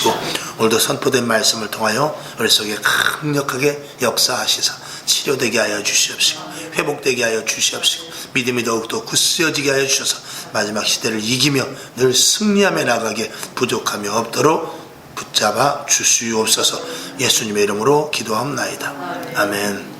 주시고 오늘도 선포된 말씀을 통하여 우리 속에 강력하게 역사하시사 치료되게 하여 주시옵시고 회복되게 하여 주시옵시고 믿음이 더욱더 굳세어지게 하여 주셔서 마지막 시대를 이기며 늘 승리하며 나가게 부족함이 없도록 붙잡아 주시옵소서. 예수님의 이름으로 기도합나이다. 아멘.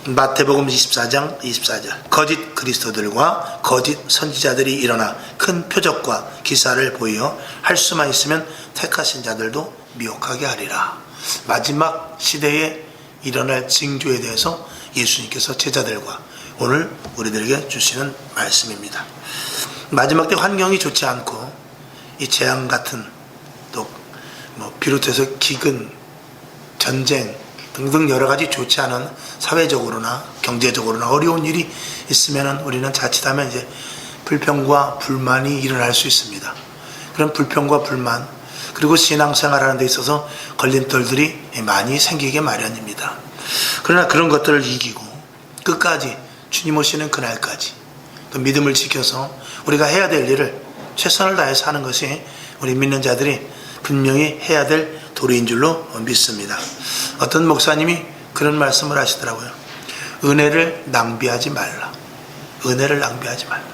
마태복음 24장 24절 거짓 그리스도들과 거짓 선지자들이 일어나 큰 표적과 기사를 보이어 할 수만 있으면 택하신 자들도 미혹하게 하리라. 마지막 시대에 일어날 징조에 대해서 예수님께서 제자들과 오늘 우리들에게 주시는 말씀입니다. 마지막 때 환경이 좋지 않고 이 재앙 같은 또 비롯해서 기근, 전쟁 등등 여러 가지 좋지 않은 사회적으로나 경제적으로나 어려운 일이 있으면 우리는 자칫하면 이제 불평과 불만이 일어날 수 있습니다. 그런 불평과 불만 그리고 신앙생활하는 데 있어서 걸림돌들이 많이 생기게 마련입니다. 그러나 그런 것들을 이기고 끝까지 주님 오시는 그날까지 또 믿음을 지켜서 우리가 해야 될 일을 최선을 다해서 하는 것이 우리 믿는 자들이 분명히 해야 될 도리인 줄로 믿습니다. 어떤 목사님이 그런 말씀을 하시더라고요. 은혜를 낭비하지 말라. 은혜를 낭비하지 말라.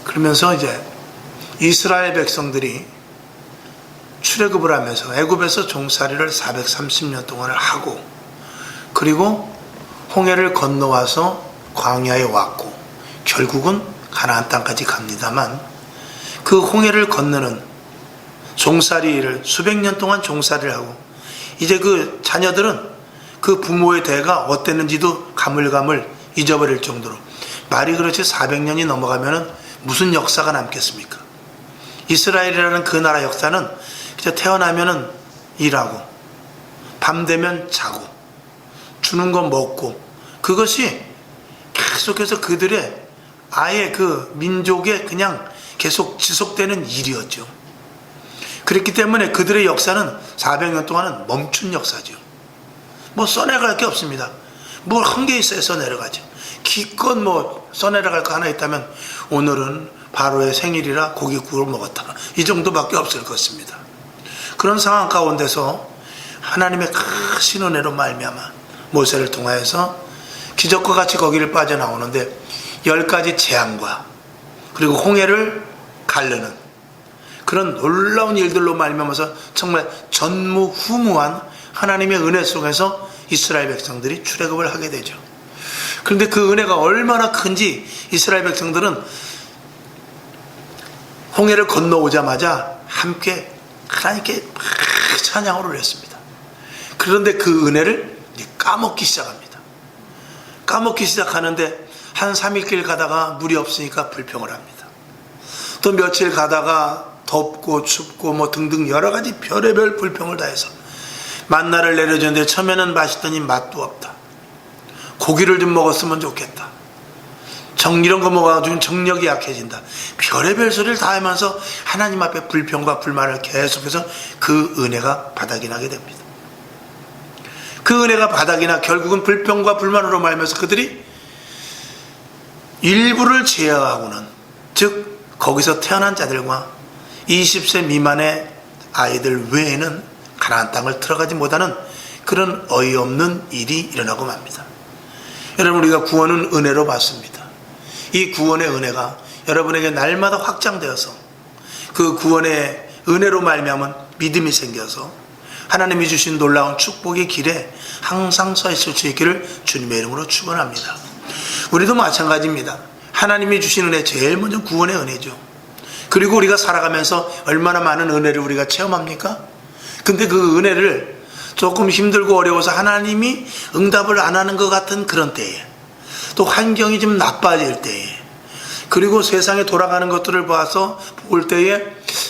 그러면서 이제 이스라엘 백성들이 출애굽을 하면서 애굽에서 종살이를 430년 동안을 하고 그리고 홍해를 건너와서 광야에 왔고 결국은 가나안 땅까지 갑니다만 그 홍해를 건너는 종살이를 수백 년 동안 종살이를 하고 이제 그 자녀들은 그 부모의 대가 어땠는지도 가물가물 잊어버릴 정도로 말이 그렇지 400년이 넘어가면 무슨 역사가 남겠습니까? 이스라엘이라는 그 나라 역사는 그저 태어나면 일하고 밤 되면 자고 주는 거 먹고 그것이 계속해서 그들의 아예 그 민족의 그냥 계속 지속되는 일이었죠. 그렇기 때문에 그들의 역사는 400년 동안은 멈춘 역사죠. 뭐 써내려갈 게 없습니다. 뭘 한 게 있어야 써내려가죠. 기껏 뭐 써내려갈 거 하나 있다면 오늘은 바로의 생일이라 고깃국을 먹었다. 이 정도밖에 없을 것입니다. 그런 상황 가운데서 하나님의 크신 은혜로 말미암아 모세를 통하여서 기적과 같이 거기를 빠져나오는데 10가지 재앙과 그리고 홍해를 가르는 그런 놀라운 일들로 말미암아서 정말 전무후무한 하나님의 은혜 속에서 이스라엘 백성들이 출애굽을 하게 되죠. 그런데 그 은혜가 얼마나 큰지 이스라엘 백성들은 홍해를 건너오자마자 함께 하나님께 찬양을 올렸습니다. 그런데 그 은혜를 까먹기 시작합니다. 까먹기 시작하는데 한 3일길 가다가 물이 없으니까 불평을 합니다. 또 며칠 가다가 덥고 춥고 뭐 등등 여러 가지 별의별 불평을 다해서 만나를 내려줬는데 처음에는 맛있더니 맛도 없다. 고기를 좀 먹었으면 좋겠다. 이런 거 먹어가지고 정력이 약해진다. 별의별 소리를 다 하면서 하나님 앞에 불평과 불만을 계속해서 그 은혜가 바닥이 나게 됩니다. 그 은혜가 바닥이 나 결국은 불평과 불만으로 말면서 그들이 일부를 제어하고는 즉 거기서 태어난 자들과 20세 미만의 아이들 외에는 가나안 땅을 들어가지 못하는 그런 어이없는 일이 일어나고 맙니다. 여러분 우리가 구원은 은혜로 받습니다. 이 구원의 은혜가 여러분에게 날마다 확장되어서 그 구원의 은혜로 말미암은 믿음이 생겨서 하나님이 주신 놀라운 축복의 길에 항상 서 있을 수 있기를 주님의 이름으로 축원합니다. 우리도 마찬가지입니다. 하나님이 주신 은혜 제일 먼저 구원의 은혜죠. 그리고 우리가 살아가면서 얼마나 많은 은혜를 우리가 체험합니까? 근데 그 은혜를 조금 힘들고 어려워서 하나님이 응답을 안 하는 것 같은 그런 때에 또 환경이 좀 나빠질 때에 그리고 세상에 돌아가는 것들을 봐서 볼 때에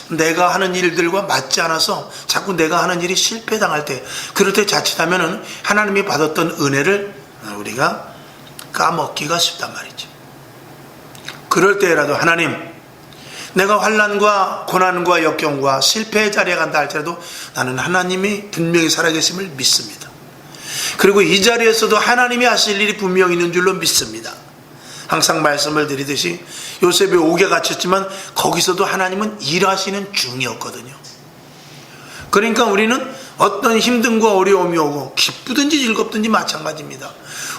내가 하는 일들과 맞지 않아서 자꾸 내가 하는 일이 실패당할 때 그럴 때 자칫하면 하나님이 받았던 은혜를 우리가 까먹기가 쉽단 말이죠. 그럴 때라도 하나님 내가 환난과 고난과 역경과 실패의 자리에 간다 할지라도 나는 하나님이 분명히 살아계심을 믿습니다. 그리고 이 자리에서도 하나님이 하실 일이 분명히 있는 줄로 믿습니다. 항상 말씀을 드리듯이 요셉이 옥에 갇혔지만 거기서도 하나님은 일하시는 중이었거든요. 그러니까 우리는 어떤 힘듦과 어려움이 오고 기쁘든지 즐겁든지 마찬가지입니다.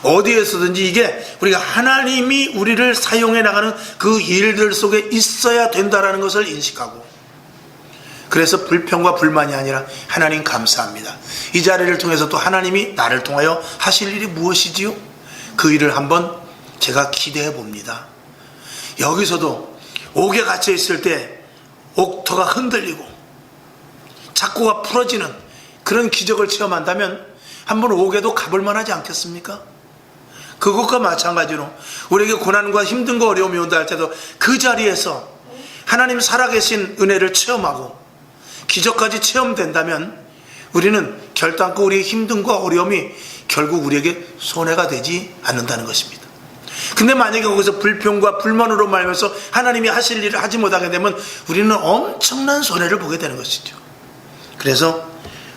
어디에서든지 이게 우리가 하나님이 우리를 사용해 나가는 그 일들 속에 있어야 된다는 것을 인식하고, 그래서 불평과 불만이 아니라 하나님 감사합니다. 이 자리를 통해서 또 하나님이 나를 통하여 하실 일이 무엇이지요? 그 일을 한번 제가 기대해 봅니다. 여기서도 옥에 갇혀 있을 때 옥터가 흔들리고 착고가 풀어지는 그런 기적을 체험한다면 한번 옥에도 가볼 만하지 않겠습니까? 그것과 마찬가지로 우리에게 고난과 힘든과 어려움이 온다 할 때도 그 자리에서 하나님 살아계신 은혜를 체험하고 기적까지 체험된다면 우리는 결단코 우리의 힘듦과 어려움이 결국 우리에게 손해가 되지 않는다는 것입니다. 근데 만약에 거기서 불평과 불만으로 말면서 하나님이 하실 일을 하지 못하게 되면 우리는 엄청난 손해를 보게 되는 것이죠. 그래서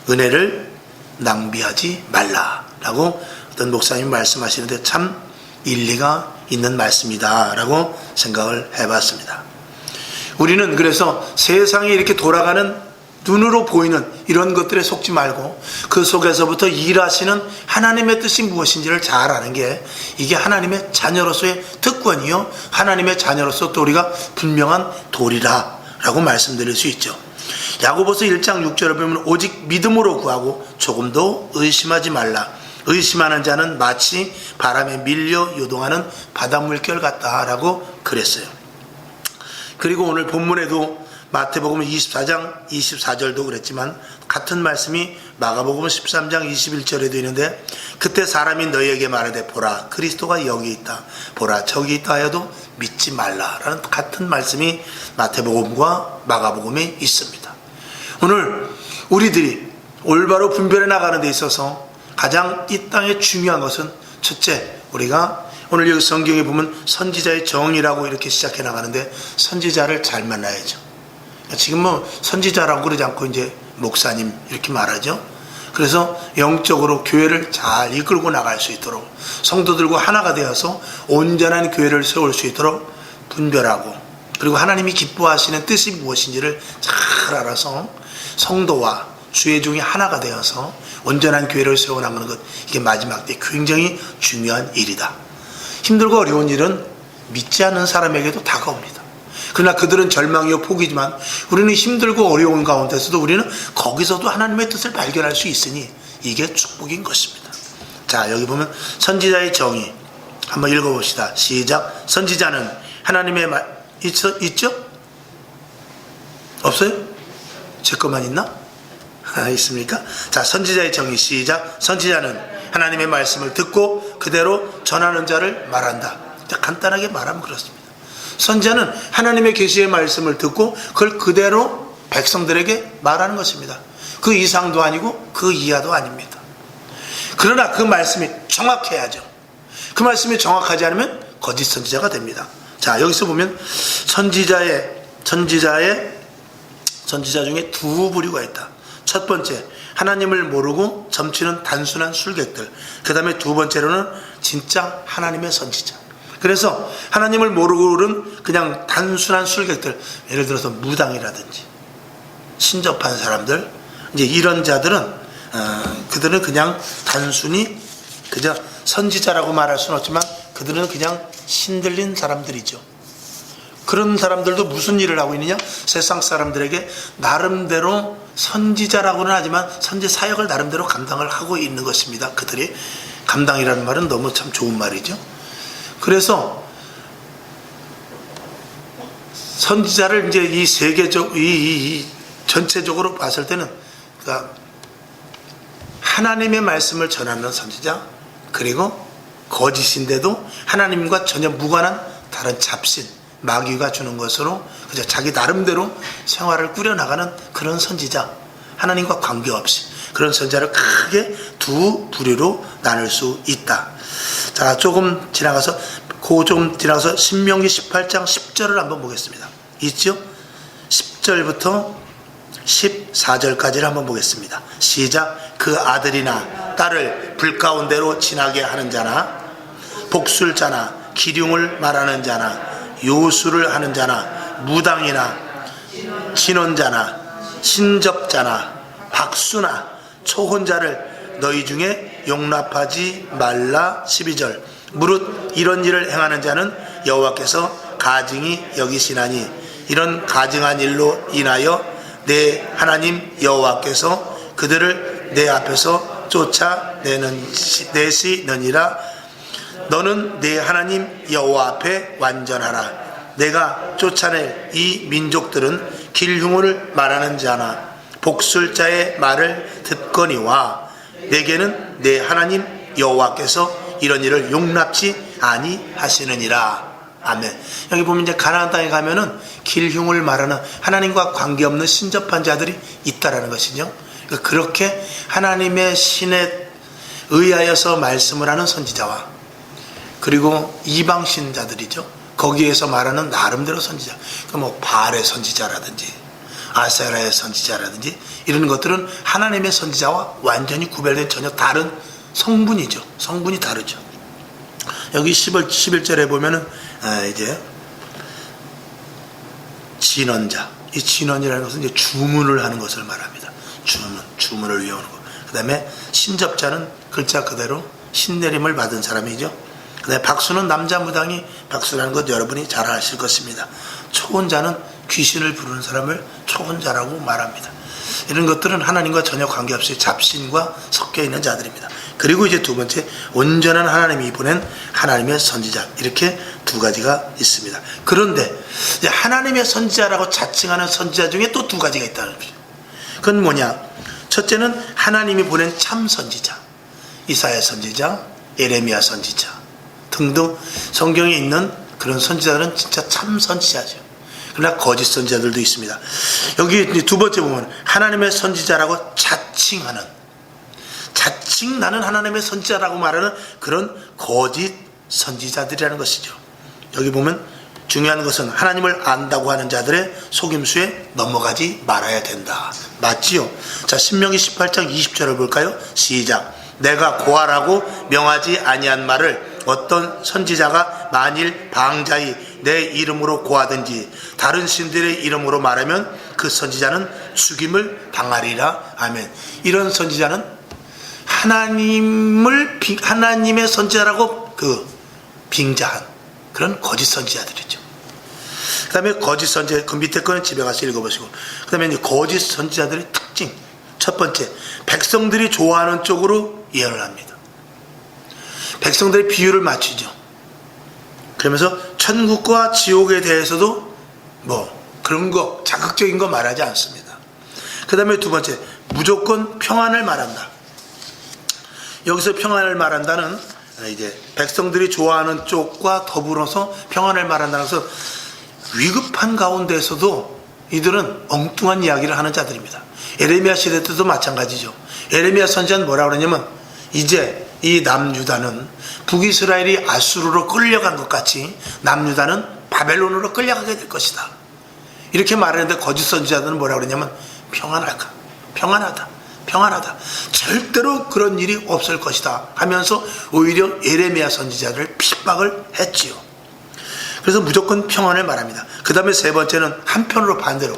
은혜를 낭비하지 말라라고 어떤 목사님이 말씀하시는데 참 일리가 있는 말씀이다 라고 생각을 해봤습니다. 우리는 그래서 세상이 이렇게 돌아가는 눈으로 보이는 이런 것들에 속지 말고 그 속에서부터 일하시는 하나님의 뜻이 무엇인지를 잘 아는 게 이게 하나님의 자녀로서의 특권이요, 하나님의 자녀로서 또 우리가 분명한 도리라 라고 말씀드릴 수 있죠. 야고보서 1장 6절을 보면 오직 믿음으로 구하고 조금도 의심하지 말라. 의심하는 자는 마치 바람에 밀려 요동하는 바닷물결 같다라고 그랬어요. 그리고 오늘 본문에도 마태복음 24장 24절도 그랬지만 같은 말씀이 마가복음 13장 21절에도 있는데, 그때 사람이 너희에게 말하되 보라 그리스도가 여기 있다, 보라 저기 있다 하여도 믿지 말라라는 같은 말씀이 마태복음과 마가복음에 있습니다. 오늘 우리들이 올바로 분별해 나가는 데 있어서 가장 이 땅에 중요한 것은 첫째, 우리가 오늘 여기 성경에 보면 선지자의 정이라고 이렇게 시작해 나가는데 선지자를 잘 만나야죠. 지금 뭐 선지자라고 그러지 않고 이제 목사님 이렇게 말하죠. 그래서 영적으로 교회를 잘 이끌고 나갈 수 있도록 성도들과 하나가 되어서 온전한 교회를 세울 수 있도록 분별하고, 그리고 하나님이 기뻐하시는 뜻이 무엇인지를 잘 알아서 성도와 주의 종이 하나가 되어서 온전한 교회를 세워나가는 것, 이게 마지막 때 굉장히 중요한 일이다. 힘들고 어려운 일은 믿지 않는 사람에게도 다가옵니다. 그러나 그들은 절망이요 포기지만 우리는 힘들고 어려운 가운데서도 우리는 거기서도 하나님의 뜻을 발견할 수 있으니 이게 축복인 것입니다. 자, 여기 보면 선지자의 정의 한번 읽어봅시다. 시작. 선지자는 하나님의 말 있죠? 없어요? 제 것만 있나? 있습니까? 자, 선지자의 정의 시작. 선지자는 하나님의 말씀을 듣고 그대로 전하는 자를 말한다. 간단하게 말하면 그렇습니다. 선지자는 하나님의 계시의 말씀을 듣고 그걸 그대로 백성들에게 말하는 것입니다. 그 이상도 아니고 그 이하도 아닙니다. 그러나 그 말씀이 정확해야죠. 그 말씀이 정확하지 않으면 거짓 선지자가 됩니다. 자, 여기서 보면 선지자 중에 두 부류가 있다. 첫 번째, 하나님을 모르고 점치는 단순한 술객들. 그 다음에 두 번째로는 진짜 하나님의 선지자. 그래서 하나님을 모르고는 그냥 단순한 술객들, 예를 들어서 무당이라든지 신접한 사람들, 이제 이런 자들은 그들은 그냥 단순히 그저 선지자라고 말할 수는 없지만 그들은 그냥 신들린 사람들이죠. 그런 사람들도 무슨 일을 하고 있느냐? 세상 사람들에게 나름대로 선지자라고는 하지만 선지 사역을 나름대로 감당을 하고 있는 것입니다. 그들이 감당이라는 말은 너무 참 좋은 말이죠. 그래서 선지자를 이제 이 세계적, 이 전체적으로 봤을 때는 그러니까 하나님의 말씀을 전하는 선지자, 그리고 거짓인데도 하나님과 전혀 무관한 다른 잡신, 마귀가 주는 것으로 그저 자기 나름대로 생활을 꾸려나가는 그런 선지자, 하나님과 관계없이 그런 선지자를 크게 두 부류로 나눌 수 있다. 자, 조금 지나가서 신명기 18장 10절을 한번 보겠습니다. 있죠? 10절부터 14절까지를 한번 보겠습니다. 시작. 그 아들이나 딸을 불 가운데로 지나게 하는 자나 복술자나 기륭을 말하는 자나 요술을 하는 자나 무당이나 진언자나 신접자나 박수나 초혼자를 너희 중에 용납하지 말라. 12절 무릇 이런 일을 행하는 자는 여호와께서 가증히 여기시나니 이런 가증한 일로 인하여 내 하나님 여호와께서 그들을 내 앞에서 쫓아내시느니라. 너는 내 하나님 여호와 앞에 완전하라. 내가 쫓아낼 이 민족들은 길흉을 말하는 자나 복술자의 말을 듣거니와 내게는 내 하나님 여호와께서 이런 일을 용납치 아니하시느니라. 아멘. 여기 보면 이제 가나안 땅에 가면은 길흉을 말하는 하나님과 관계없는 신접한 자들이 있다라는 것이죠. 그렇게 하나님의 신에 의하여서 말씀을 하는 선지자와 그리고 이방 신자들이죠. 거기에서 말하는 나름대로 선지자, 뭐 바알의 선지자라든지 아세라의 선지자라든지 이런 것들은 하나님의 선지자와 완전히 구별된 전혀 다른 성분이죠. 성분이 다르죠. 여기 11절에 보면은 이제 진언자, 이 진언이라는 것은 이제 주문을 하는 것을 말합니다. 주문을 외우는 것. 그 다음에 신접자는 글자 그대로 신내림을 받은 사람이죠. 그 다음에 박수는 남자 무당이 박수라는 것 여러분이 잘 아실 것입니다. 초혼자는 귀신을 부르는 사람을 초혼자라고 말합니다. 이런 것들은 하나님과 전혀 관계없이 잡신과 섞여 있는 자들입니다. 그리고 이제 두 번째, 온전한 하나님이 보낸 하나님의 선지자, 이렇게 두 가지가 있습니다. 그런데 하나님의 선지자라고 자칭하는 선지자 중에 또 두 가지가 있다는 거죠. 그건 뭐냐? 첫째는 하나님이 보낸 참 선지자, 이사야 선지자, 예레미야 선지자 등등 성경에 있는 그런 선지자들은 진짜 참 선지자죠. 그러나 거짓 선지자들도 있습니다. 여기 두 번째 보면 하나님의 선지자라고 자칭 나는 하나님의 선지자라고 말하는 그런 거짓 선지자들이라는 것이죠. 여기 보면 중요한 것은 하나님을 안다고 하는 자들의 속임수에 넘어가지 말아야 된다. 맞지요? 자, 신명기 18장 20절을 볼까요? 시작. 내가 고하라고 명하지 아니한 말을 어떤 선지자가 만일 방자히 내 이름으로 고하든지 다른 신들의 이름으로 말하면 그 선지자는 죽임을 당하리라. 아멘. 이런 선지자는 하나님의 선지자라고 빙자한 그런 거짓 선지자들이죠. 그 다음에 거짓 선지자, 그 밑에 거는 집에 가서 읽어보시고, 그 다음에 이제 거짓 선지자들의 특징. 첫 번째, 백성들이 좋아하는 쪽으로 예언을 합니다. 백성들의 비유를 맞추죠. 그러면서 천국과 지옥에 대해서도 그런 거, 자극적인 거 말하지 않습니다. 그 다음에 두 번째, 무조건 평안을 말한다. 여기서 평안을 말한다는 이제 백성들이 좋아하는 쪽과 더불어서 평안을 말한다는 것은 위급한 가운데서도 이들은 엉뚱한 이야기를 하는 자들입니다. 에레미야 시대 때도 마찬가지죠. 에레미야 선지자는 뭐라고 그러냐면 이제 이 남유다는 북이스라엘이 아수르로 끌려간 것 같이 남유다는 바벨론으로 끌려가게 될 것이다. 이렇게 말했는데 거짓 선지자들은 뭐라고 그러냐면 평안하다. 절대로 그런 일이 없을 것이다 하면서 오히려 에레미야 선지자를 핍박을 했지요. 그래서 무조건 평안을 말합니다. 그 다음에 세 번째는 한편으로 반대로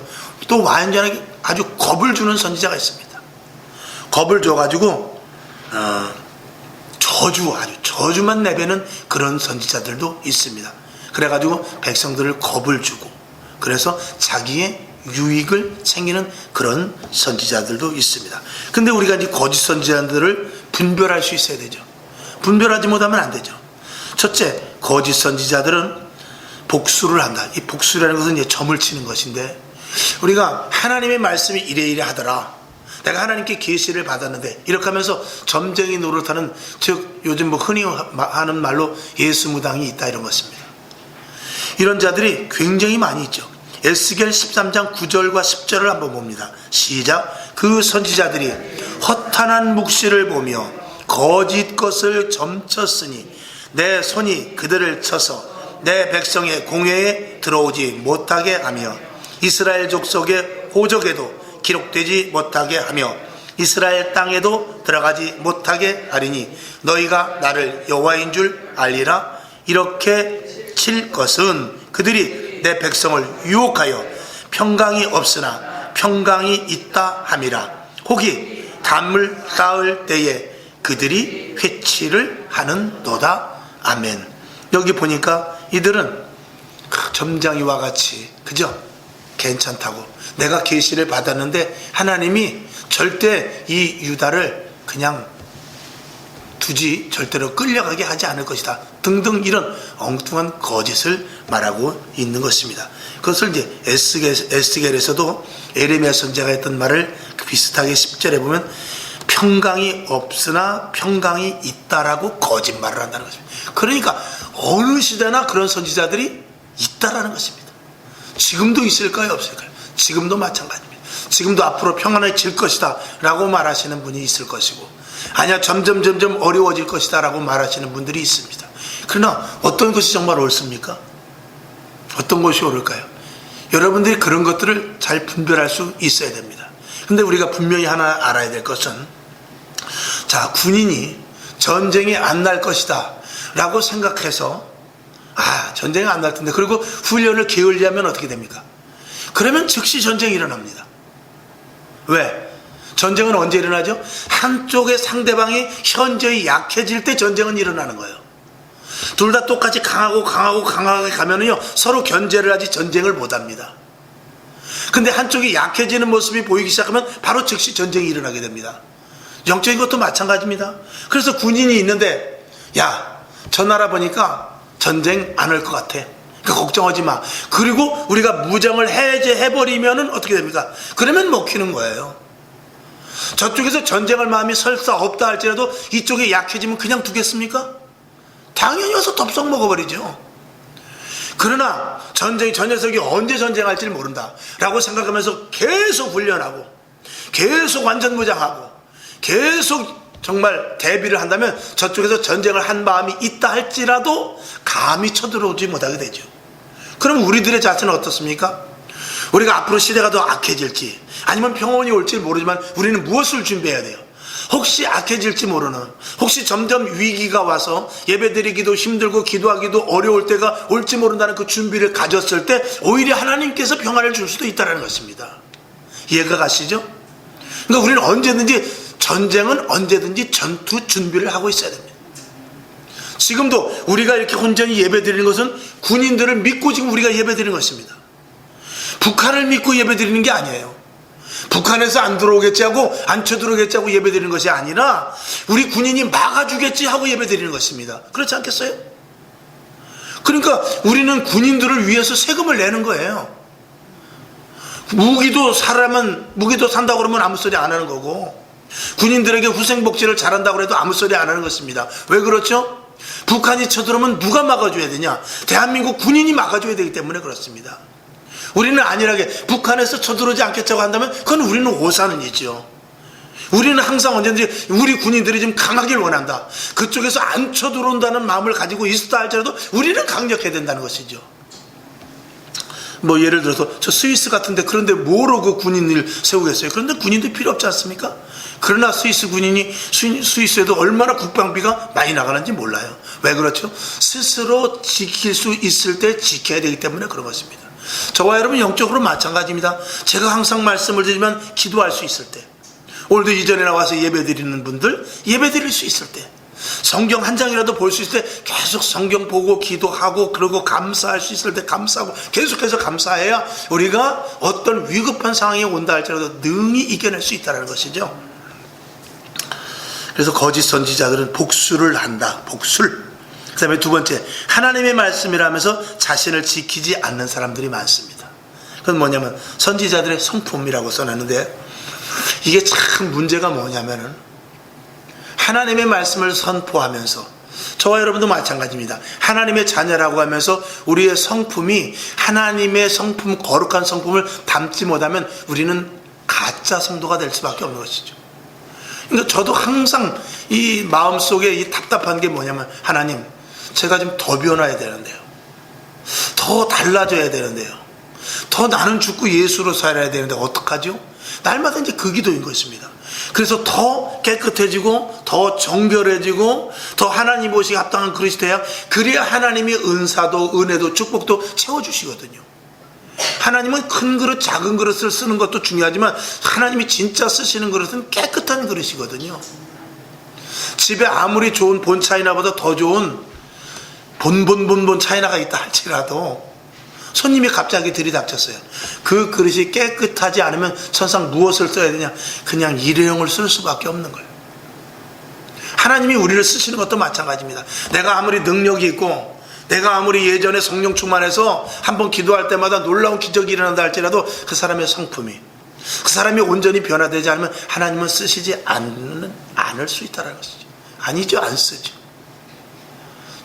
또 완전하게 아주 겁을 주는 선지자가 있습니다. 겁을 줘가지고 저주만 내배는 그런 선지자들도 있습니다. 그래가지고 백성들을 겁을 주고 그래서 자기의 유익을 챙기는 그런 선지자들도 있습니다. 근데 우리가 이제 거짓 선지자들을 분별할 수 있어야 되죠. 분별하지 못하면 안 되죠. 첫째, 거짓 선지자들은 복수를 한다. 이 복수라는 것은 이제 점을 치는 것인데, 우리가 하나님의 말씀이 이래 하더라, 내가 하나님께 계시를 받았는데, 이렇게 하면서 점쟁이 노릇하는, 즉 요즘 흔히 하는 말로 예수 무당이 있다, 이런 것입니다. 이런 자들이 굉장히 많이 있죠. 에스겔 13장 9절과 10절을 한번 봅니다. 시작. 그 선지자들이 허탄한 묵시를 보며 거짓 것을 점쳤으니 내 손이 그들을 쳐서 내 백성의 공회에 들어오지 못하게 하며 이스라엘 족속의 호적에도 기록되지 못하게 하며 이스라엘 땅에도 들어가지 못하게 하리니 너희가 나를 여호와인 줄 알리라. 이렇게 칠 것은 그들이 내 백성을 유혹하여 평강이 없으나 평강이 있다 함이라. 혹이 담을 쌓을 때에 그들이 회치를 하는도다. 아멘. 여기 보니까 이들은 점장이와 같이, 그죠? 괜찮다고, 내가 계시를 받았는데 하나님이 절대 이 유다를 그냥 두지, 절대로 끌려가게 하지 않을 것이다 등등 이런 엉뚱한 거짓을 말하고 있는 것입니다. 그것을 이제 에스겔에서도 에레미야 선지자가 했던 말을 비슷하게 10절에 보면 평강이 없으나 평강이 있다라고 거짓말을 한다는 것입니다. 그러니까 어느 시대나 그런 선지자들이 있다라는 것입니다. 지금도 있을까요, 없을까요? 지금도 마찬가지입니다. 지금도 앞으로 평안해질 것이다 라고 말하시는 분이 있을 것이고, 아니야 점점 어려워질 것이다 라고 말하시는 분들이 있습니다. 그러나 어떤 것이 정말 옳습니까? 어떤 것이 옳을까요? 여러분들이 그런 것들을 잘 분별할 수 있어야 됩니다. 근데 우리가 분명히 하나 알아야 될 것은, 자, 군인이 전쟁이 안 날 것이다 라고 생각해서 전쟁이 안 날 텐데, 그리고 훈련을 게을리하면 어떻게 됩니까? 그러면 즉시 전쟁이 일어납니다. 왜? 전쟁은 언제 일어나죠? 한쪽의 상대방이 현저히 약해질 때 전쟁은 일어나는 거예요. 둘 다 똑같이 강하게 가면은요, 서로 견제를 하지 전쟁을 못 합니다. 근데 한쪽이 약해지는 모습이 보이기 시작하면 바로 즉시 전쟁이 일어나게 됩니다. 영적인 것도 마찬가지입니다. 그래서 군인이 있는데, 야, 저 나라 보니까 전쟁 안 할 것 같아. 그러니까 걱정하지 마. 그리고 우리가 무장을 해제해버리면은 어떻게 됩니까? 그러면 먹히는 거예요. 저쪽에서 전쟁할 마음이 설사 없다 할지라도 이쪽이 약해지면 그냥 두겠습니까? 당연히 와서 덥석 먹어버리죠. 그러나 저 녀석이 언제 전쟁할지 모른다 라고 생각하면서 계속 훈련하고, 계속 완전 무장하고, 계속 정말 대비를 한다면 저쪽에서 전쟁을 한 마음이 있다 할지라도 감히 쳐들어오지 못하게 되죠. 그럼 우리들의 자세는 어떻습니까? 우리가 앞으로 시대가 더 악해질지 아니면 평온이 올지 모르지만 우리는 무엇을 준비해야 돼요? 혹시 악해질지 모르는, 혹시 점점 위기가 와서 예배드리기도 힘들고 기도하기도 어려울 때가 올지 모른다는 그 준비를 가졌을 때 오히려 하나님께서 평안을 줄 수도 있다는 것입니다. 이해가 가시죠? 그러니까 우리는 전쟁은 언제든지 전투 준비를 하고 있어야 됩니다. 지금도 우리가 이렇게 온전히 예배드리는 것은 군인들을 믿고 지금 우리가 예배드리는 것입니다. 북한을 믿고 예배드리는 게 아니에요. 북한에서 안 들어오겠지 하고 안 쳐들어오겠지 하고 예배드리는 것이 아니라 우리 군인이 막아주겠지 하고 예배드리는 것입니다. 그렇지 않겠어요? 그러니까 우리는 군인들을 위해서 세금을 내는 거예요. 무기도 산다고 그러면 아무 소리 안 하는 거고, 군인들에게 후생복지를 잘한다고 해도 아무 소리 안 하는 것입니다. 왜 그렇죠? 북한이 쳐들어오면 누가 막아줘야 되냐? 대한민국 군인이 막아줘야 되기 때문에 그렇습니다. 우리는 안일하게 북한에서 쳐들어오지 않겠다고 한다면 그건 우리는 오산은 있죠. 우리는 항상 언제든지 우리 군인들이 좀 강하길 원한다, 그쪽에서 안 쳐들어온다는 마음을 가지고 있었다 할지라도 우리는 강력해야 된다는 것이죠. 뭐 예를 들어서 저 스위스 같은데, 그런데 뭐로 그 군인을 세우겠어요? 그런데 군인도 필요 없지 않습니까? 그러나 스위스 군인이 스위스에도 얼마나 국방비가 많이 나가는지 몰라요. 왜 그렇죠? 스스로 지킬 수 있을 때 지켜야 되기 때문에 그런 것입니다. 저와 여러분 영적으로 마찬가지입니다. 제가 항상 말씀을 드리면 기도할 수 있을 때, 오늘도 이전에 나와서 예배드리는 분들 예배드릴 수 있을 때, 성경 한 장이라도 볼 수 있을 때 계속 성경 보고 기도하고, 그리고 감사할 수 있을 때 감사하고, 계속해서 감사해야 우리가 어떤 위급한 상황이 온다 할지라도 능히 이겨낼 수 있다는 것이죠. 그래서 거짓 선지자들은 복수를 한다. 복술. 그 다음에 두 번째, 하나님의 말씀이라면서 자신을 지키지 않는 사람들이 많습니다. 그건 뭐냐면 선지자들의 성품이라고 써놨는데, 이게 참 문제가 뭐냐면은 하나님의 말씀을 선포하면서, 저와 여러분도 마찬가지입니다. 하나님의 자녀라고 하면서 우리의 성품이 하나님의 성품, 거룩한 성품을 담지 못하면 우리는 가짜 성도가 될 수밖에 없는 것이죠. 그러니까 저도 항상 이 마음속에 이 답답한 게 뭐냐면, 하나님, 제가 좀 더 변화해야 되는데요, 더 달라져야 되는데요, 더 나는 죽고 예수로 살아야 되는데 어떡하죠? 날마다 이제 그 기도인 것입니다. 그래서 더 깨끗해지고 더 정결해지고 더 하나님 보시기에 합당한 그릇이 돼야, 그래야 하나님이 은사도 은혜도 축복도 채워주시거든요. 하나님은 큰 그릇 작은 그릇을 쓰는 것도 중요하지만 하나님이 진짜 쓰시는 그릇은 깨끗한 그릇이거든요. 집에 아무리 좋은 본 차이나보다 더 좋은 본 차이나가 있다 할지라도 손님이 갑자기 들이닥쳤어요. 그 그릇이 깨끗하지 않으면 천상 무엇을 써야 되냐? 그냥 일회용을 쓸 수밖에 없는 거예요. 하나님이 우리를 쓰시는 것도 마찬가지입니다. 내가 아무리 능력이 있고 내가 아무리 예전에 성령 충만해서 한번 기도할 때마다 놀라운 기적이 일어난다 할지라도 그 사람의 성품이, 그 사람이 온전히 변화되지 않으면 하나님은 쓰시지 않을 수 있다는 것이죠. 아니죠, 안 쓰죠.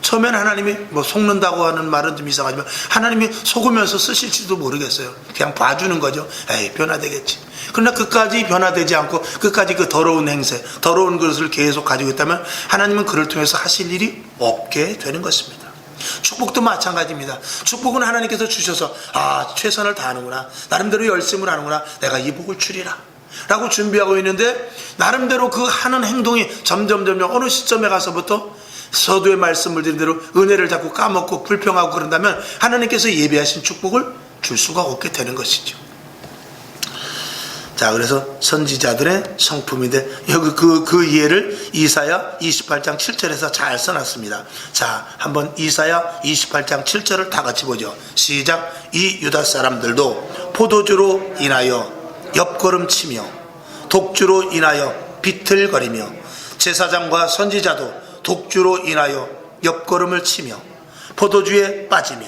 처음엔 하나님이 속는다고 하는 말은 좀 이상하지만 하나님이 속으면서 쓰실지도 모르겠어요. 그냥 봐주는 거죠. 에이, 변화되겠지. 그러나 끝까지 변화되지 않고 끝까지 그 더러운 행세, 더러운 그릇을 계속 가지고 있다면 하나님은 그를 통해서 하실 일이 없게 되는 것입니다. 축복도 마찬가지입니다. 축복은 하나님께서 주셔서 최선을 다하는구나, 나름대로 열심을 하는구나, 내가 이 복을 주리라 라고 준비하고 있는데, 나름대로 그 하는 행동이 점점 어느 시점에 가서부터 서두에 말씀을 드린 대로 은혜를 자꾸 까먹고 불평하고 그런다면 하나님께서 예비하신 축복을 줄 수가 없게 되는 것이죠. 자, 그래서 선지자들의 성품인데 여기 그 이해를 이사야 28장 7절에서 잘 써놨습니다. 자, 한번 이사야 28장 7절을 다 같이 보죠. 시작. 이 유다 사람들도 포도주로 인하여 옆걸음치며 독주로 인하여 비틀거리며 제사장과 선지자도 독주로 인하여 옆걸음을 치며 포도주에 빠지며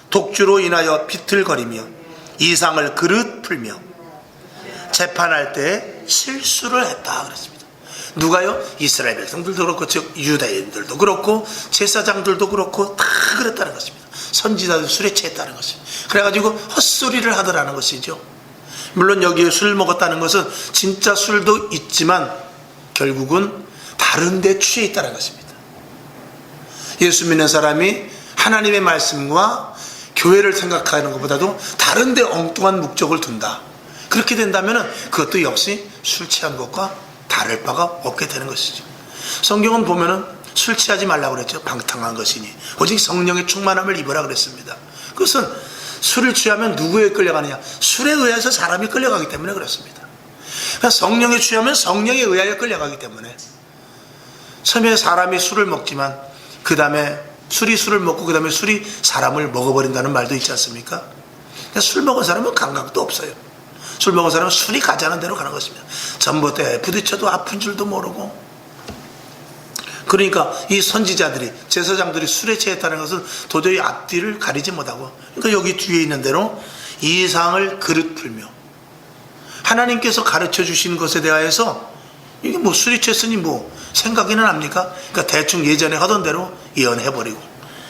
독주로 인하여 비틀거리며 이상을 그릇 풀며 재판할 때 실수를 했다 그랬습니다. 누가요? 이스라엘 백성들도 그렇고 즉 유다인들도 그렇고 제사장들도 그렇고 다 그랬다는 것입니다. 선지자들 술에 취했다는 것입니다. 그래가지고 헛소리를 하더라는 것이죠. 물론 여기에 술 먹었다는 것은 진짜 술도 있지만 결국은 다른 데 취해 있다는 것입니다. 예수 믿는 사람이 하나님의 말씀과 교회를 생각하는 것보다도 다른 데 엉뚱한 목적을 둔다. 그렇게 된다면 그것도 역시 술 취한 것과 다를 바가 없게 되는 것이죠. 성경은 보면은 술 취하지 말라고 그랬죠. 방탕한 것이니 오직 성령의 충만함을 입으라 그랬습니다. 그것은 술을 취하면 누구에 끌려가느냐? 술에 의해서 사람이 끌려가기 때문에 그렇습니다. 그러니까 성령에 취하면 성령에 의하여 끌려가기 때문에, 처음에 사람이 술을 먹지만 그 다음에 술을 먹고 그 다음에 술이 사람을 먹어버린다는 말도 있지 않습니까? 그러니까 술 먹은 사람은 감각도 없어요. 술 먹은 사람은 술이 가자는 대로 가는 것입니다. 전봇대에 부딪혀도 아픈 줄도 모르고. 그러니까 이 선지자들이, 제사장들이 술에 취했다는 것은 도저히 앞뒤를 가리지 못하고, 그러니까 여기 뒤에 있는 대로 이상을 그릇 풀며 하나님께서 가르쳐 주신 것에 대하여서 이게 술이 취했으니 생각이나 납니까? 그러니까 대충 예전에 하던 대로 예언해버리고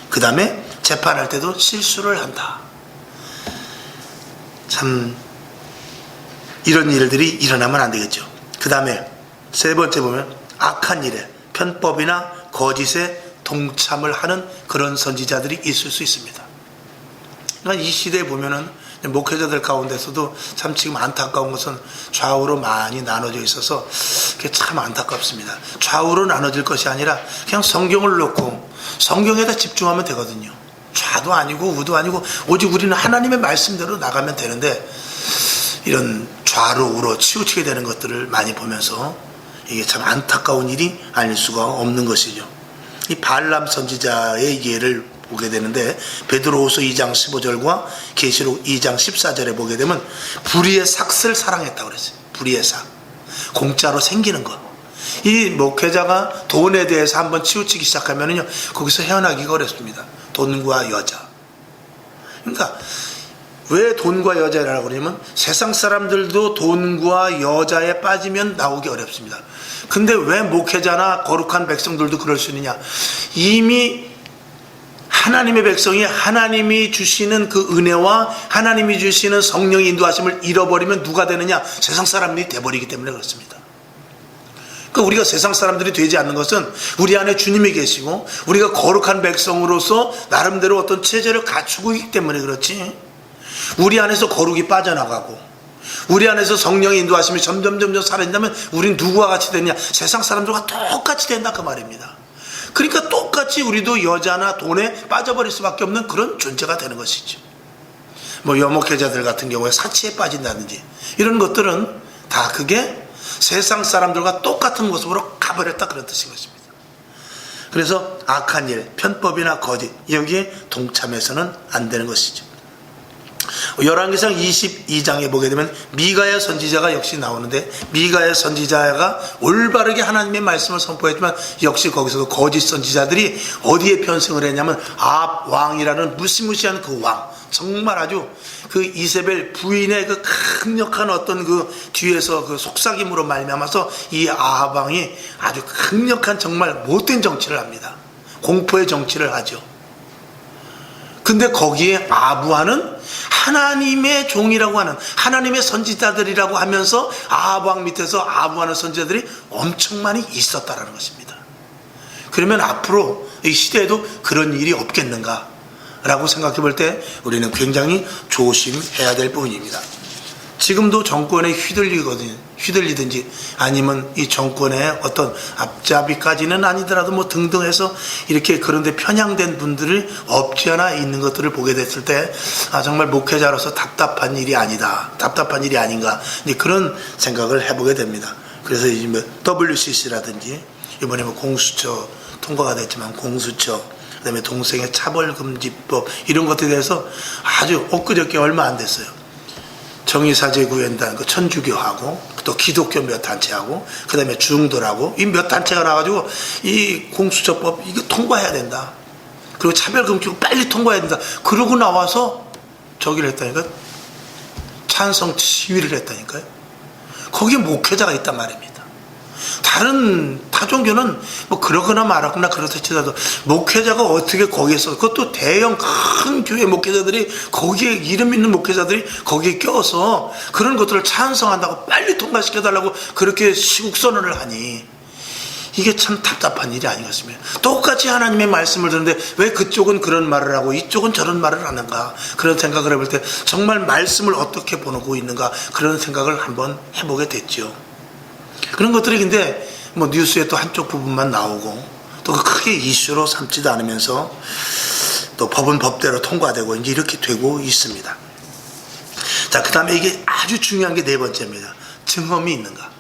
그 다음에 재판할 때도 실수를 한다. 참 이런 일들이 일어나면 안 되겠죠. 그 다음에 세 번째 보면 악한 일에, 편법이나 거짓에 동참을 하는 그런 선지자들이 있을 수 있습니다. 그러니까 이 시대에 보면은 목회자들 가운데서도 참 지금 안타까운 것은 좌우로 많이 나눠져 있어서 그게 참 안타깝습니다. 좌우로 나눠질 것이 아니라 그냥 성경을 놓고 성경에다 집중하면 되거든요. 좌도 아니고 우도 아니고 오직 우리는 하나님의 말씀대로 나가면 되는데, 이런 좌로 우로 치우치게 되는 것들을 많이 보면서 이게 참 안타까운 일이 아닐 수가 없는 것이죠. 이 발람 선지자의 예를 보게 되는데, 베드로후서 2장 15절과 계시록 2장 14절에 보게 되면 불의의 삭을 사랑했다고 그랬어요. 불의의 삭, 공짜로 생기는 것. 이 목회자가 돈에 대해서 한번 치우치기 시작하면은요, 거기서 헤어나기가 어렵습니다. 돈과 여자. 그러니까 왜 돈과 여자라고 그러냐면 세상 사람들도 돈과 여자에 빠지면 나오기 어렵습니다. 근데 왜 목회자나 거룩한 백성들도 그럴 수 있느냐? 이미 하나님의 백성이 하나님이 주시는 그 은혜와 하나님이 주시는 성령의 인도하심을 잃어버리면 누가 되느냐? 세상 사람들이 돼버리기 때문에 그렇습니다. 그러니까 우리가 세상 사람들이 되지 않는 것은 우리 안에 주님이 계시고 우리가 거룩한 백성으로서 나름대로 어떤 체제를 갖추고 있기 때문에 그렇지, 우리 안에서 거룩이 빠져나가고 우리 안에서 성령의 인도하심이 점점 사라진다면 우린 누구와 같이 되냐? 세상 사람들과 똑같이 된다 그 말입니다. 그러니까 똑같이 우리도 여자나 돈에 빠져버릴 수밖에 없는 그런 존재가 되는 것이죠. 뭐 여목회자들 같은 경우에 사치에 빠진다든지 이런 것들은 다 그게 세상 사람들과 똑같은 모습으로 가버렸다 그런 뜻인 것입니다. 그래서 악한 일, 편법이나 거짓 여기에 동참해서는 안 되는 것이죠. 열왕기상 22장에 보게 되면 미가야 선지자가 역시 나오는데, 미가야 선지자가 올바르게 하나님의 말씀을 선포했지만 역시 거기서도 거짓 선지자들이 어디에 편승을 했냐면 아합 왕이라는 무시무시한 그 왕, 정말 아주 그 이세벨 부인의 그 강력한 어떤 그 뒤에서 그 속삭임으로 말미암아서 이 아합 왕이 아주 강력한 정말 못된 정치를 합니다. 공포의 정치를 하죠. 근데 거기에 아부하는 하나님의 종이라고 하는 하나님의 선지자들이라고 하면서 아합 왕 밑에서 아부하는 선지자들이 엄청 많이 있었다라는 것입니다. 그러면 앞으로 이 시대에도 그런 일이 없겠는가 라고 생각해 볼 때 우리는 굉장히 조심해야 될 부분입니다. 지금도 정권에 휘둘리든지 아니면 이 정권의 어떤 앞잡이까지는 아니더라도 뭐 등등 해서 이렇게 그런데 편향된 분들이 없지 않아 있는 것들을 보게 됐을 때 정말 목회자로서 답답한 일이 아니다, 답답한 일이 아닌가 그런 생각을 해보게 됩니다. 그래서 이제 뭐 WCC라든지 이번에 뭐 공수처 통과가 됐지만 공수처, 그다음에 동성애 차별금지법 이런 것들에 대해서 아주 엊그저께 얼마 안 됐어요. 정의사제구현단 그 천주교하고 또 기독교 몇 단체하고 그다음에 중도라고 이 몇 단체가 나와가지고 이 공수처법 이거 통과해야 된다. 그리고 차별금지법 빨리 통과해야 된다. 그러고 나와서 저기를 했다니까, 찬성 시위를 했다니까요. 거기에 목회자가 있단 말입니다. 다른 타종교는 뭐 그러거나 말았거나 그렇다 치더라도 목회자가 어떻게 거기에서, 그것도 대형 큰 교회 목회자들이 거기에 이름 있는 목회자들이 거기에 껴서 그런 것들을 찬성한다고 빨리 통과시켜달라고 그렇게 시국선언을 하니 이게 참 답답한 일이 아니겠습니까? 똑같이 하나님의 말씀을 듣는데 왜 그쪽은 그런 말을 하고 이쪽은 저런 말을 하는가, 그런 생각을 해볼 때 정말 말씀을 어떻게 보고 있는가 그런 생각을 한번 해보게 됐죠. 그런 것들이 근데 뭐 뉴스에 또 한쪽 부분만 나오고 또 크게 이슈로 삼지도 않으면서 또 법은 법대로 통과되고 이제 이렇게 되고 있습니다. 자, 그 다음에 이게 아주 중요한 게 네 번째입니다. 증언이 있는가.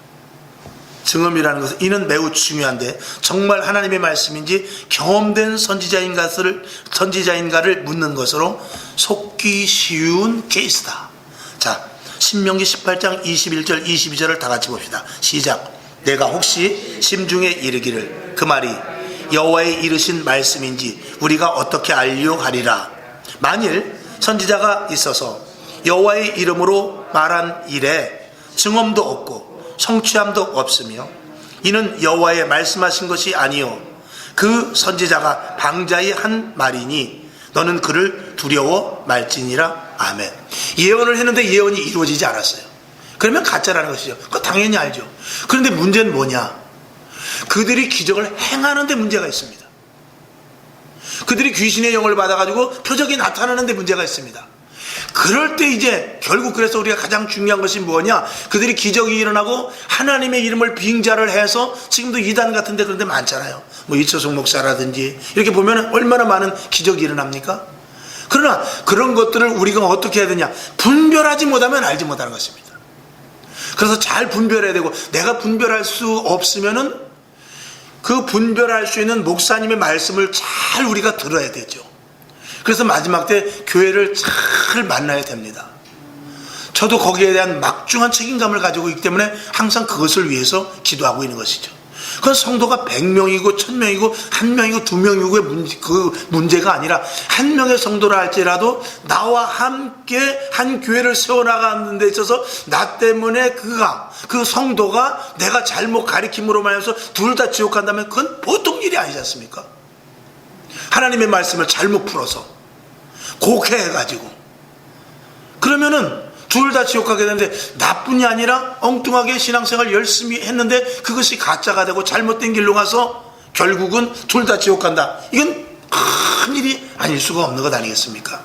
증언이라는 것은 이는 매우 중요한데 정말 하나님의 말씀인지 경험된 선지자인가를 묻는 것으로 속기 쉬운 케이스다. 자, 신명기 18장 21절 22절을 다 같이 봅시다. 시작. 내가 혹시 심중에 이르기를 그 말이 여호와의 이르신 말씀인지 우리가 어떻게 알려하리라. 만일 선지자가 있어서 여호와의 이름으로 말한 일에 증언도 없고 성취함도 없으며 이는 여호와의 말씀하신 것이 아니요 그 선지자가 방자히 한 말이니 너는 그를 두려워 말지니라. 아멘. 예언을 했는데 예언이 이루어지지 않았어요. 그러면 가짜라는 것이죠. 그거 당연히 알죠. 그런데 문제는 뭐냐? 그들이 기적을 행하는 데 문제가 있습니다. 그들이 귀신의 영을 받아가지고 표적이 나타나는 데 문제가 있습니다. 그럴 때 이제 결국 그래서 우리가 가장 중요한 것이 뭐냐? 그들이 기적이 일어나고 하나님의 이름을 빙자를 해서 지금도 이단 같은 데 그런 데 많잖아요. 뭐 이초성 목사라든지 이렇게 보면 얼마나 많은 기적이 일어납니까? 그러나 그런 것들을 우리가 어떻게 해야 되냐? 분별하지 못하면 알지 못하는 것입니다. 그래서 잘 분별해야 되고, 내가 분별할 수 없으면은 그 분별할 수 있는 목사님의 말씀을 잘 우리가 들어야 되죠. 그래서 마지막 때 교회를 잘 만나야 됩니다. 저도 거기에 대한 막중한 책임감을 가지고 있기 때문에 항상 그것을 위해서 기도하고 있는 것이죠. 그건 성도가 100명이고 1000명이고 1명이고 2명이고 그 문제가 아니라 한 명의 성도라 할지라도 나와 함께 한 교회를 세워나가는 데 있어서 나 때문에 그 성도가 내가 잘못 가리킴으로 말해서 둘 다 지옥 간다면 그건 보통 일이 아니지 않습니까? 하나님의 말씀을 잘못 풀어서 곡해해가지고 그러면은 둘 다 지옥 가게 되는데, 나뿐이 아니라 엉뚱하게 신앙생활 열심히 했는데 그것이 가짜가 되고 잘못된 길로 가서 결국은 둘 다 지옥 간다. 이건 큰 일이 아닐 수가 없는 것 아니겠습니까?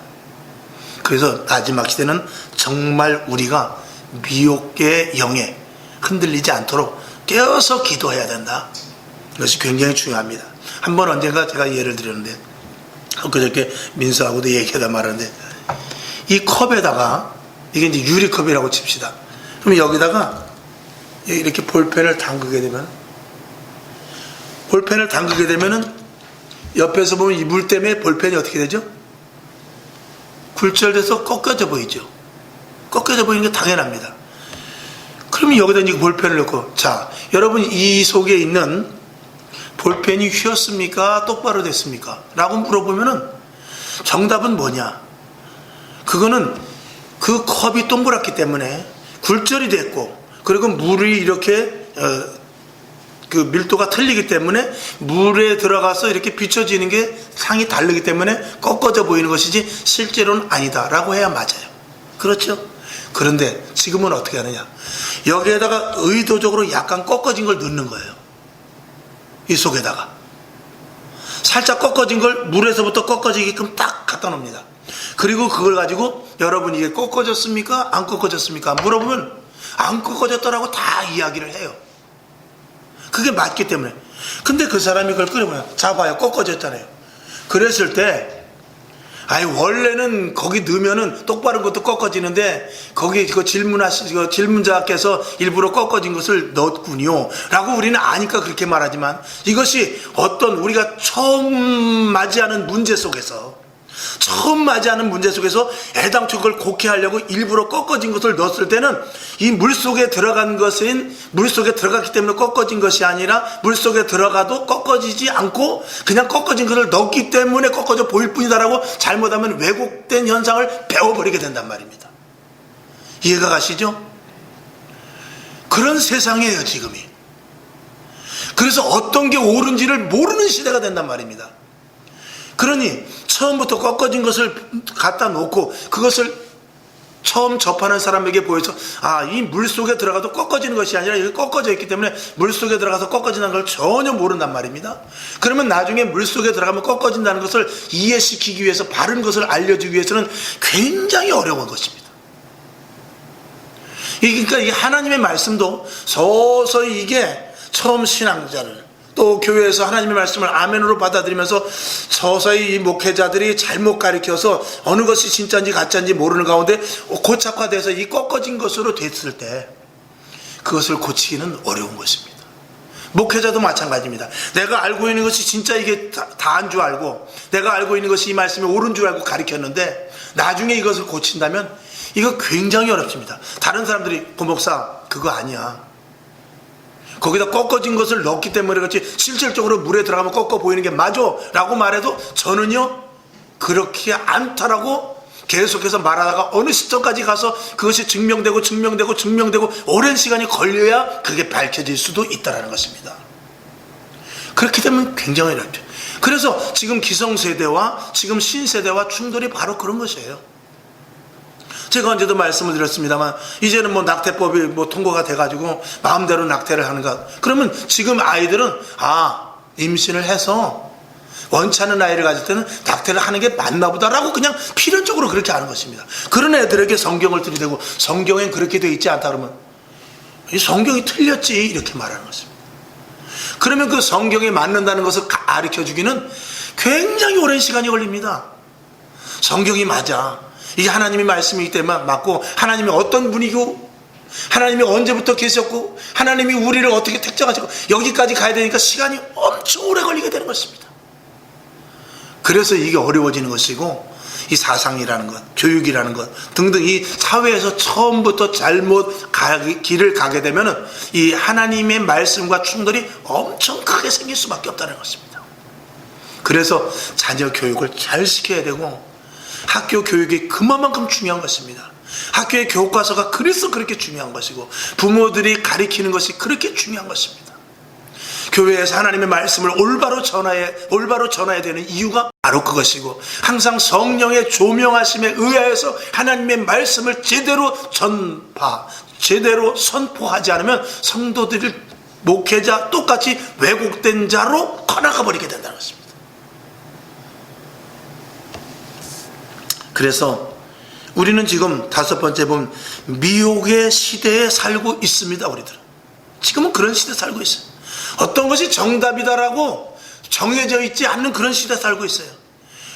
그래서 마지막 시대는 정말 우리가 미혹의 영에 흔들리지 않도록 깨어서 기도해야 된다. 이것이 굉장히 중요합니다. 한번 언젠가 제가 예를 드렸는데, 그저께 민수하고도 얘기하다 말았는데, 이 컵에다가, 이게 이제 유리컵이라고 칩시다. 그럼 여기다가 이렇게 볼펜을 담그게 되면은 옆에서 보면 이 물 때문에 볼펜이 어떻게 되죠? 굴절돼서 꺾여져 보이죠. 꺾여져 보이는 게 당연합니다. 그러면 여기다 이제 볼펜을 넣고, 자, 여러분 이 속에 있는 볼펜이 휘었습니까? 똑바로 됐습니까? 라고 물어보면은 정답은 뭐냐? 그거는 그 컵이 동그랗기 때문에 굴절이 됐고, 그리고 물이 이렇게 그 밀도가 틀리기 때문에 물에 들어가서 이렇게 비춰지는 게 상이 다르기 때문에 꺾어져 보이는 것이지 실제로는 아니다라고 해야 맞아요. 그렇죠? 그런데 지금은 어떻게 하느냐? 여기에다가 의도적으로 약간 꺾어진 걸 넣는 거예요. 이 속에다가 살짝 꺾어진 걸 물에서부터 꺾어지게끔 딱 갖다 놓습니다. 그리고 그걸 가지고 여러분 이게 꺾어졌습니까? 안 꺾어졌습니까? 물어보면 안 꺾어졌더라고 다 이야기를 해요. 그게 맞기 때문에. 근데 그 사람이 그걸 끓여봐요. 잡아요. 꺾어졌잖아요. 그랬을 때 원래는 거기 넣으면은 똑바른 것도 꺾어지는데 거기 그 질문자께서 일부러 꺾어진 것을 넣었군요 라고 우리는 아니까 그렇게 말하지만, 이것이 어떤 우리가 처음 맞이하는 문제 속에서 애당초 그걸 곡해하려고 일부러 꺾어진 것을 넣었을 때는 이 물속에 들어간 것은 물속에 들어갔기 때문에 꺾어진 것이 아니라 물속에 들어가도 꺾어지지 않고 그냥 꺾어진 것을 넣었기 때문에 꺾어져 보일 뿐이다라고 잘못하면 왜곡된 현상을 배워버리게 된단 말입니다. 이해가 가시죠? 그런 세상이에요 지금이. 그래서 어떤 게 옳은지를 모르는 시대가 된단 말입니다. 그러니 처음부터 꺾어진 것을 갖다 놓고 그것을 처음 접하는 사람에게 보여서 이 물속에 들어가도 꺾어지는 것이 아니라 여기 꺾어져 있기 때문에 물속에 들어가서 꺾어진다는 걸 전혀 모른단 말입니다. 그러면 나중에 물속에 들어가면 꺾어진다는 것을 이해시키기 위해서, 바른 것을 알려주기 위해서는 굉장히 어려운 것입니다. 그러니까 이 하나님의 말씀도 서서히 이게 처음 신앙자를 또 교회에서 하나님의 말씀을 아멘으로 받아들이면서 서서히 이 목회자들이 잘못 가르쳐서 어느 것이 진짜인지 가짜인지 모르는 가운데 고착화돼서 이 꺾어진 것으로 됐을 때 그것을 고치기는 어려운 것입니다. 목회자도 마찬가지입니다. 내가 알고 있는 것이 진짜 이게 다인 줄 알고, 내가 알고 있는 것이 이 말씀이 옳은 줄 알고 가르쳤는데 나중에 이것을 고친다면 이거 굉장히 어렵습니다. 다른 사람들이 목사 그거 아니야, 거기다 꺾어진 것을 넣었기 때문에 그렇지 실질적으로 물에 들어가면 꺾어 보이는 게 맞아 라고 말해도 저는요 그렇게 않다라고 계속해서 말하다가 어느 시점까지 가서 그것이 증명되고 오랜 시간이 걸려야 그게 밝혀질 수도 있다는 것입니다. 그렇게 되면 굉장히 어렵죠. 그래서 지금 기성세대와 지금 신세대와 충돌이 바로 그런 것이에요. 제가 언제도 말씀을 드렸습니다만 이제는 낙태법이 통과가 돼가지고 마음대로 낙태를 하는 것. 그러면 지금 아이들은 임신을 해서 원치 않은 아이를 가질 때는 낙태를 하는 게 맞나 보다라고 그냥 필연적으로 그렇게 하는 것입니다. 그런 애들에게 성경을 들이대고 성경엔 그렇게 되어 있지 않다 그러면 이 성경이 틀렸지 이렇게 말하는 것입니다. 그러면 그 성경에 맞는다는 것을 가르쳐주기는 굉장히 오랜 시간이 걸립니다. 성경이 맞아, 이게 하나님의 말씀이기 때문에 맞고, 하나님이 어떤 분이고 하나님이 언제부터 계셨고 하나님이 우리를 어떻게 택정하시고 여기까지 가야 되니까 시간이 엄청 오래 걸리게 되는 것입니다. 그래서 이게 어려워지는 것이고, 이 사상이라는 것, 교육이라는 것 등등 이 사회에서 처음부터 잘못 길을 가게 되면은 이 하나님의 말씀과 충돌이 엄청 크게 생길 수밖에 없다는 것입니다. 그래서 자녀 교육을 잘 시켜야 되고, 학교 교육이 그만큼 중요한 것입니다. 학교의 교과서가 그래서 그렇게 중요한 것이고, 부모들이 가르치는 것이 그렇게 중요한 것입니다. 교회에서 하나님의 말씀을 올바로 전해야 되는 이유가 바로 그것이고, 항상 성령의 조명하심에 의하여서 하나님의 말씀을 제대로 제대로 선포하지 않으면 성도들이 목회자 똑같이 왜곡된 자로 커나가 버리게 된다는 것입니다. 그래서 우리는 지금 다섯 번째 보면 미혹의 시대에 살고 있습니다. 우리들은 지금은 그런 시대에 살고 있어요. 어떤 것이 정답이다라고 정해져 있지 않는 그런 시대에 살고 있어요.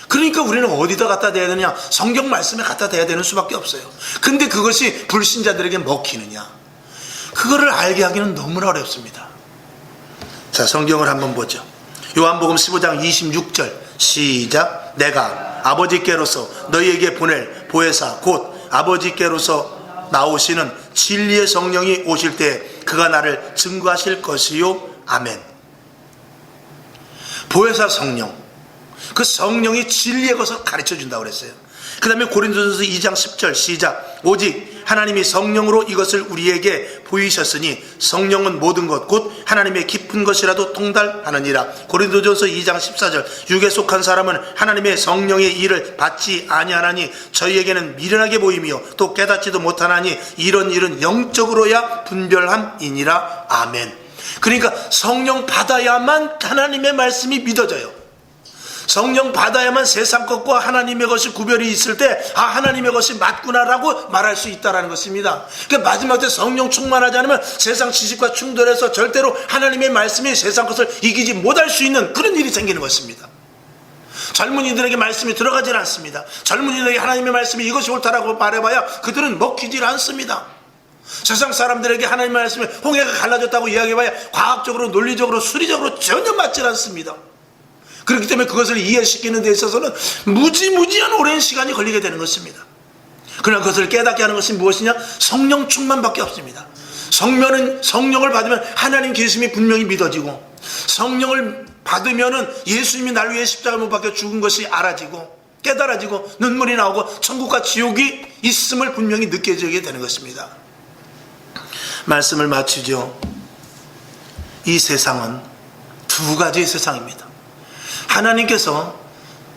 그러니까 우리는 어디다 갖다 대야 되느냐? 성경 말씀에 갖다 대야 되는 수밖에 없어요. 근데 그것이 불신자들에게 먹히느냐? 그거를 알게 하기는 너무나 어렵습니다. 자, 성경을 한번 보죠. 요한복음 15장 26절 시작. 내가 아버지께로서 너희에게 보낼 보혜사 곧 아버지께로서 나오시는 진리의 성령이 오실 때 그가 나를 증거하실 것이요. 아멘. 보혜사 성령, 그 성령이 진리의 것을 가르쳐 준다고 그랬어요. 그 다음에 고린도전서 2장 10절 시작. 오직 하나님이 성령으로 이것을 우리에게 보이셨으니 성령은 모든 것 곧 하나님의 깊은 것이라도 통달하느니라. 고린도전서 2장 14절 육에 속한 사람은 하나님의 성령의 일을 받지 아니하나니 저희에게는 미련하게 보이며 또 깨닫지도 못하나니 이런 일은 영적으로야 분별함이니라. 아멘. 그러니까 성령 받아야만 하나님의 말씀이 믿어져요. 성령 받아야만 세상 것과 하나님의 것이 구별이 있을 때 하나님의 것이 맞구나라고 말할 수 있다는 것입니다. 그러니까 마지막 때 성령 충만하지 않으면 세상 지식과 충돌해서 절대로 하나님의 말씀이 세상 것을 이기지 못할 수 있는 그런 일이 생기는 것입니다. 젊은이들에게 말씀이 들어가질 않습니다. 젊은이들에게 하나님의 말씀이 이것이 옳다라고 말해봐야 그들은 먹히질 않습니다. 세상 사람들에게 하나님의 말씀이 홍해가 갈라졌다고 이야기해봐야 과학적으로 논리적으로 수리적으로 전혀 맞질 않습니다. 그렇기 때문에 그것을 이해시키는 데 있어서는 무지무지한 오랜 시간이 걸리게 되는 것입니다. 그러나 그것을 깨닫게 하는 것이 무엇이냐? 성령 충만밖에 없습니다. 성령을 받으면 하나님 계심이 분명히 믿어지고, 성령을 받으면은 예수님이 날 위해 십자가 못 박혀 죽은 것이 알아지고 깨달아지고 눈물이 나오고 천국과 지옥이 있음을 분명히 느껴지게 되는 것입니다. 말씀을 마치죠. 이 세상은 두 가지의 세상입니다. 하나님께서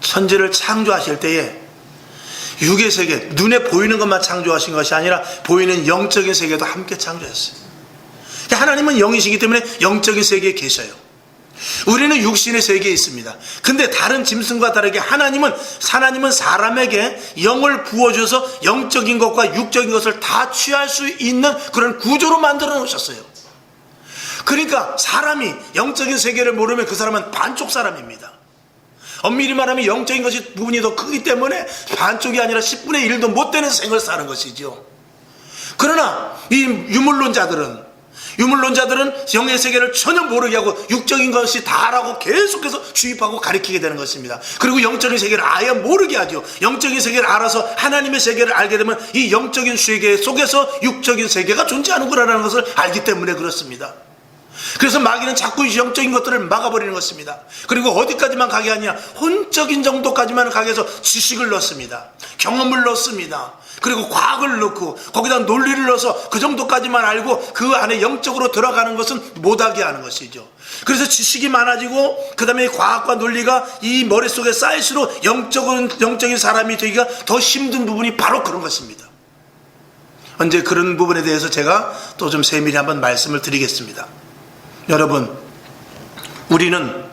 천지를 창조하실 때에 육의 세계, 눈에 보이는 것만 창조하신 것이 아니라 보이는 영적인 세계도 함께 창조했어요. 하나님은 영이시기 때문에 영적인 세계에 계셔요. 우리는 육신의 세계에 있습니다. 근데 다른 짐승과 다르게 하나님은 사람에게 영을 부어줘서 영적인 것과 육적인 것을 다 취할 수 있는 그런 구조로 만들어 놓으셨어요. 그러니까 사람이 영적인 세계를 모르면 그 사람은 반쪽 사람입니다. 엄밀히 말하면 영적인 것이 부분이 더 크기 때문에 반쪽이 아니라 10분의 1도 못 되는 생을 사는 것이죠. 그러나 이 유물론자들은 영의 세계를 전혀 모르게 하고 육적인 것이 다라고 계속해서 주입하고 가리키게 되는 것입니다. 그리고 영적인 세계를 아예 모르게 하죠. 영적인 세계를 알아서 하나님의 세계를 알게 되면 이 영적인 세계 속에서 육적인 세계가 존재하는구나라는 것을 알기 때문에 그렇습니다. 그래서 마귀는 자꾸 영적인 것들을 막아버리는 것입니다. 그리고 어디까지만 가게 하냐? 혼적인 정도까지만 가게 해서 지식을 넣습니다. 경험을 넣습니다. 그리고 과학을 넣고 거기다 논리를 넣어서 그 정도까지만 알고 그 안에 영적으로 들어가는 것은 못하게 하는 것이죠. 그래서 지식이 많아지고 그 다음에 과학과 논리가 이 머릿속에 쌓일수록 영적인 사람이 되기가 더 힘든 부분이 바로 그런 것입니다. 언제 그런 부분에 대해서 제가 또 좀 세밀히 한번 말씀을 드리겠습니다. 여러분, 우리는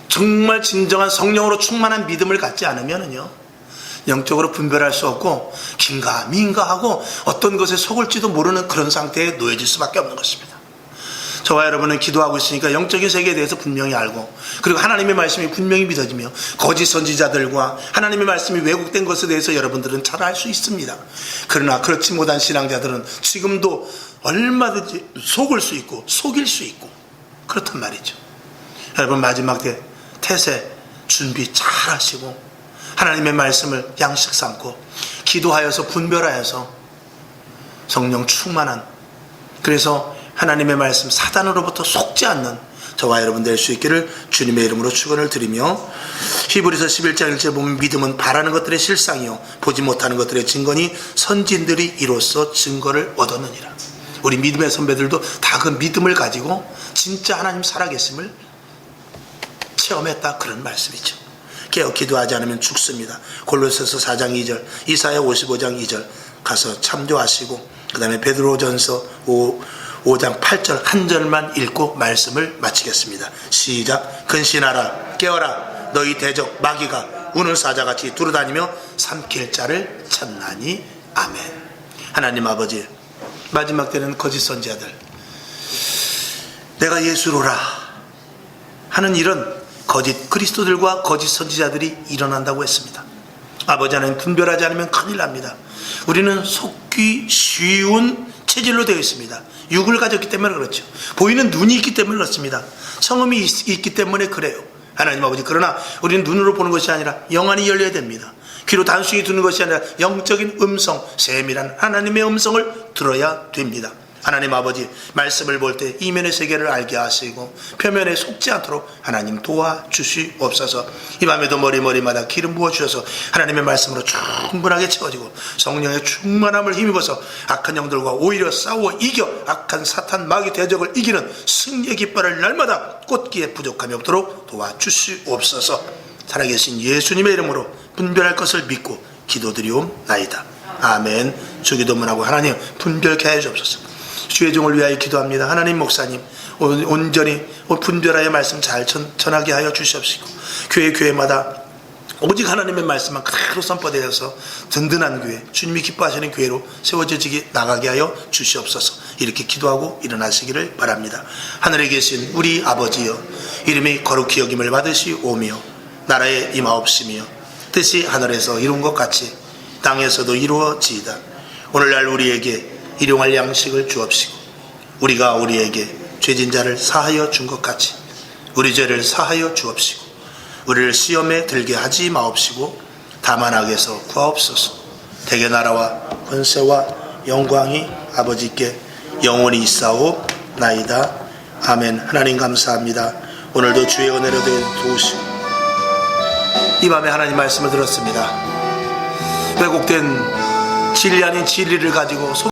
정말 진정한 성령으로 충만한 믿음을 갖지 않으면요, 영적으로 분별할 수 없고 긴가민가 하고 어떤 것에 속을지도 모르는 그런 상태에 놓여질 수밖에 없는 것입니다. 저와 여러분은 기도하고 있으니까 영적인 세계에 대해서 분명히 알고, 그리고 하나님의 말씀이 분명히 믿어지며 거짓 선지자들과 하나님의 말씀이 왜곡된 것에 대해서 여러분들은 잘 알 수 있습니다. 그러나 그렇지 못한 신앙자들은 지금도 얼마든지 속을 수 있고 속일 수 있고 그렇단 말이죠. 여러분, 마지막 때 태세 준비 잘 하시고 하나님의 말씀을 양식 삼고 기도하여서 분별하여서 성령 충만한, 그래서 하나님의 말씀 사단으로부터 속지 않는 저와 여러분 될 수 있기를 주님의 이름으로 축원을 드리며, 히브리서 11장 1절 보면 믿음은 바라는 것들의 실상이요 보지 못하는 것들의 증거니 선진들이 이로써 증거를 얻었느니라. 우리 믿음의 선배들도 다 그 믿음을 가지고 진짜 하나님 살아계심을 체험했다, 그런 말씀이죠. 깨어 기도하지 않으면 죽습니다. 골로새서 4장 2절, 이사야 55장 2절 가서 참조하시고, 그 다음에 베드로전서 5장 8절 한 절만 읽고 말씀을 마치겠습니다. 시작. 근신하라, 깨어라, 너희 대적 마귀가 우는 사자같이 두루다니며 삼킬 자를 찾나니. 아멘. 하나님 아버지, 마지막 때는 거짓 선지자들, 내가 예수로라 하는 이런 거짓 그리스도들과 거짓 선지자들이 일어난다고 했습니다. 아버지 하나님, 분별하지 않으면 큰일 납니다. 우리는 속기 쉬운 체질로 되어 있습니다. 육을 가졌기 때문에 그렇죠. 보이는 눈이 있기 때문에 그렇습니다. 성음이 있기 때문에 그래요. 하나님 아버지, 그러나 우리는 눈으로 보는 것이 아니라 영안이 열려야 됩니다. 귀로 단순히 듣는 것이 아니라 영적인 음성, 세밀한 하나님의 음성을 들어야 됩니다. 하나님 아버지, 말씀을 볼 때 이면의 세계를 알게 하시고 표면에 속지 않도록 하나님 도와주시옵소서. 이 밤에도 머리마다 기름 부어주셔서 하나님의 말씀으로 충분하게 채워지고 성령의 충만함을 힘입어서 악한 영들과 오히려 싸워 이겨 악한 사탄 마귀 대적을 이기는 승리의 깃발을 날마다 꽂기에 부족함이 없도록 도와주시옵소서. 살아계신 예수님의 이름으로 분별할 것을 믿고 기도드리옵나이다. 아멘. 주기도문하고 하나님 분별케 하여 주옵소서. 주의 종을 위하여 기도합니다. 하나님, 목사님 온전히 분별하여 말씀 잘 전하게 하여 주시옵시고 교회마다 오직 하나님의 말씀만 그대로 선포되어서 든든한 교회, 주님이 기뻐하시는 교회로 세워지게 나가게 하여 주시옵소서. 이렇게 기도하고 일어나시기를 바랍니다. 하늘에 계신 우리 아버지여, 이름이 거룩히 여김을 받으시오며 나라에 임하옵시며 뜻이 하늘에서 이룬 것 같이 땅에서도 이루어지이다. 오늘날 우리에게 일용할 양식을 주옵시고 우리가 우리에게 죄진 자를 사하여 준 것 같이 우리 죄를 사하여 주옵시고 우리를 시험에 들게 하지 마옵시고 다만 악에서 구하옵소서. 대개 나라와 권세와 영광이 아버지께 영원히 있사옵나이다. 아멘. 하나님 감사합니다. 오늘도 주의 은혜로 도우시고 이 밤에 하나님 말씀을 들었습니다. 왜곡된 진리 아닌 진리를 가지고